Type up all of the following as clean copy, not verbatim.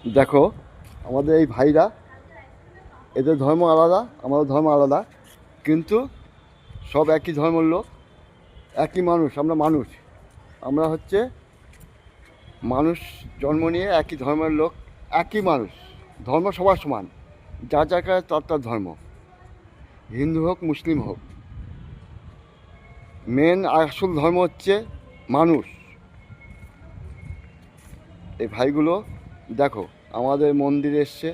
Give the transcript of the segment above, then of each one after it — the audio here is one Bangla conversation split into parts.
দেখো, আমাদের এই ভাইরা, এদের ধর্ম আলাদা, আমাদের ধর্ম আলাদা, কিন্তু সব একই ধর্মের লোক, একই মানুষ। আমরা মানুষ, আমরা হচ্ছে মানুষ, জন্ম নিয়ে একই ধর্মের লোক, একই মানুষ। ধর্ম সবার সমান, যা যা কাছে তার তার ধর্ম, হিন্দু হোক মুসলিম হোক। মেন আসল ধর্ম হচ্ছে মানুষ। এই ভাইগুলো দেখো, আমাদের মন্দিরে এসছে,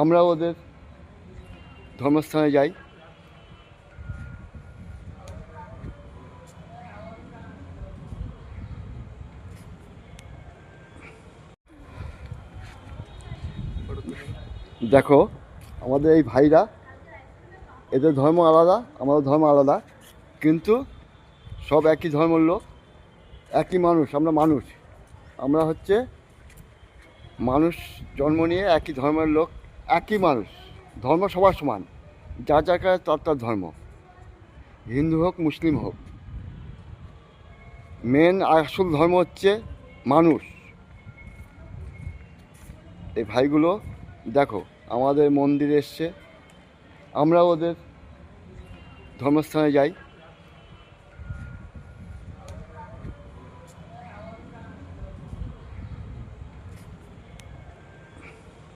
আমরা ওদের ধর্মস্থানে যাই। দেখো, আমাদের এই ভাইরা, এদের ধর্ম আলাদা, আমাদের ধর্ম আলাদা, কিন্তু সব একই ধর্মের লোক, একই মানুষ। আমরা মানুষ, আমরা হচ্ছে মানুষ, জন্ম নিয়ে একই ধর্মের লোক, একই মানুষ। ধর্ম সবার সমান, যা যা কাছে তার তার ধর্ম, হিন্দু হোক মুসলিম হোক। মেন আসল ধর্ম হচ্ছে মানুষ। এই ভাইগুলো দেখো, আমাদের মন্দিরে এসছে, আমরা ওদের ধর্মস্থানে যাই।